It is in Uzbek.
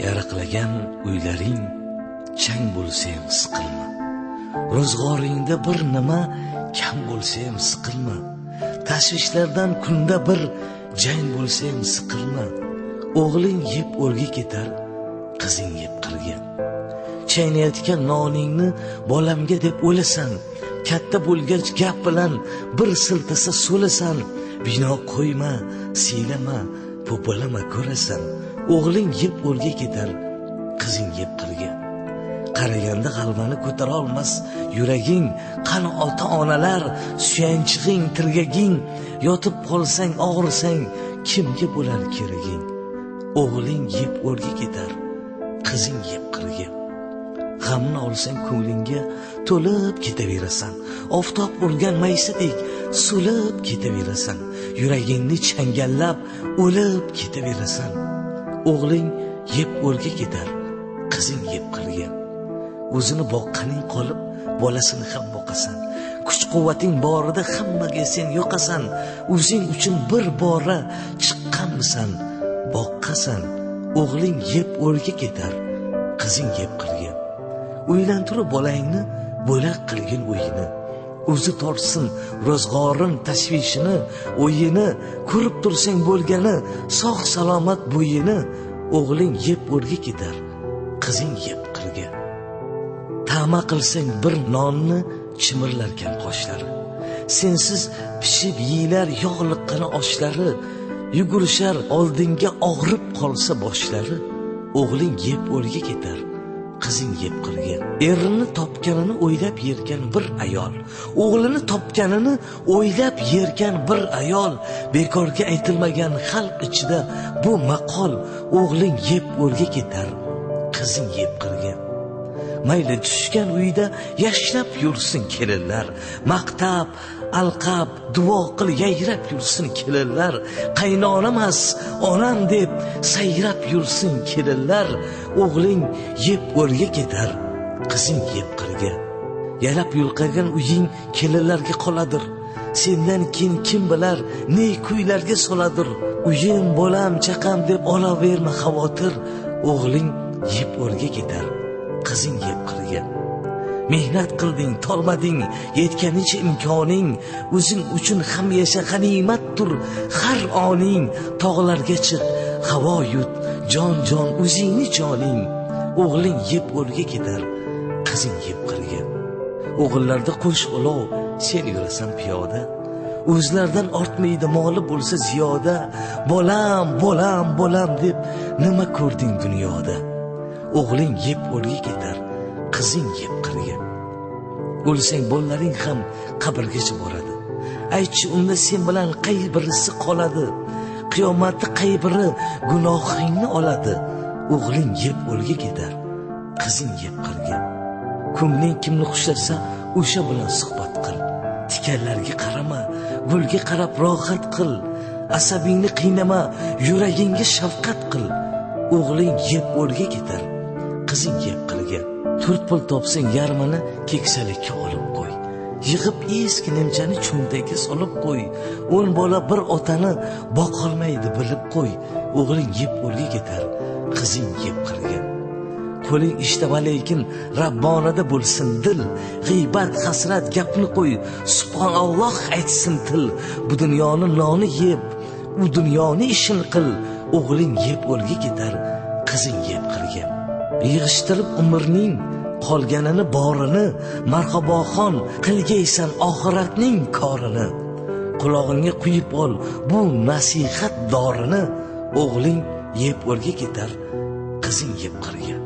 Yaraqlagan uylaring chang bo'lsa ham siqilma. Ro'zg'oringda bir nima kam bo'lsa ham siqilma. Tashvishlardan kunda bir jang bo'lsa ham siqilma. O'g'ling yeb o'rga ketar, qizing yeb qirga. Chaynayotgan noningni bolamga deb o'lasan. Katta bo'lgach gap bilan bir siltasa so'lasan. Bino qo'yma, siylama, po'polama ko'rasan. O'g'ling yeb o'rga ketar, qizing yeb qirga. Qaraganda g'alvani ko'tara olmas yuraging, qani ota-onalar, suyanchig'ing, tirgaging, yotib qolsang, og'risang, kimga bo'lar keraging? O'g'ling yeb o'rga ketar, qizing yeb qirga. G'amni olsang ko'nglingga to'lib ketaverasan. Oftob urgan maysadek so'lib ketaverasan. Yuragingni changallab o'lib ketaverasan. O'g'ling yeb o'rga ketar, qizing yeb qirga. O'zini boqqaning qolib, bolasini ham boqasan. Kuch-quvvating borida hammaga sen yo'qasan. O'zing uchun bir bora chiqqanmisan, boqqasan. O'g'ling yeb o'rga ketar, qizing yeb qirga. Uylantirib bolangni bo'lak qilgin o'yini. O'zi tortsin ro'zg'orin tashvishini, o'yini, ko'rib tursang bo'lgani, sog' salomat bo'yini. O'g'ling yeb o'rga ketar, qizing yeb qirga. Ta'ma qilsang bir nonni chimirlarkan qoshlari. Sensiz pishib yeyilar yog'liqqina oshlari. Yugurishar oldinga og'rib qolsa boshlari. O'g'ling yeb o'rga ketar, qizing yeb qirga. Erini topganini o'ylab yergan bir ayol, o'g'lini topganini o'ylab yergan bir ayol. Bekorga aytilmagan xalq ichida bu maqol. O'g'ling yeb o'rga ketar, qizing yeb qirga. Mayli tushgan uyda yashnab yursin kelinlar, maqtab, alqab, duo qil yayrab yursin kelinlar. Qaynonamas, onam deb sayrab yursin kelinlar. O'g'ling yeb o'rga ketar, qizing yeb qirga. Yalab yulqagan uying kelinlarga qoladir. Sendan keyin kim bilar ne kuylarga soladir. Uyim, bolam, chaqam deb olaverma xavotir. O'g'ling yeb o'rga ketar, qizing yeb qirga. Mehnat qilding, tolmading, yetganicha imkoning. O'zing uchun ham yasha, g'animatdir har oning. Tog'larga chiq, havo yut, jon o'zingni joning. O'g'ling yeb o'rga ketar, qizing yeb qirga. O'g'illarda qo'sh ulov, sen yurasan piyoda. O'zlardan ortmaydi moli bo'lsa ziyoda. Bolam deb nima ko'rding dunyoda? O'g'ling yeb o'rga ketar, qizing yeb qirga. O'lsang bolalaring ham qabrgacha boradi. Aytchi, unda sen bilan qay birisi qoladi? Qiyomatda qay biri gunohingni oladi? O'g'ling yeb o'rga ketar, qizing yeb qirga. Ko'ngling kimni xushlasa, o'sha bilan suhbat qil. Tikanlarga qarama, gulga qarab rohat qil. Asabingni qiynama, yuragingga shafqat qil. O'g'ling yeb o'rga ketar, qizing yeb qirga. 4 pul topsang yarmini keksalikka olib qo'y. Yig'ib eski nimchani cho'ntagiga solib qo'y. 10 bola bir otani boqolmaydi bilib qo'y. O'g'ling yeb o'rga ketar, qizing yeb qirga. Qo'ling ishtava lekin Rabbonada bo'lsin dil. G'iybat, hasrat gapni qo'y, subhanalloh aytsin til. Bu dunyoni noni yeb, u dunyoni ishini qil. O'g'ling yeb o'rga ketar, qizing yeb qirga. Yig'ishtirib umrning qolganini borini, marhaboxon qilgaysan oxiratning korini. Qulog'ingga quyib ol bu nasihat dorini. O'g'ling yeb o'rga ketar, qizing yeb qirga.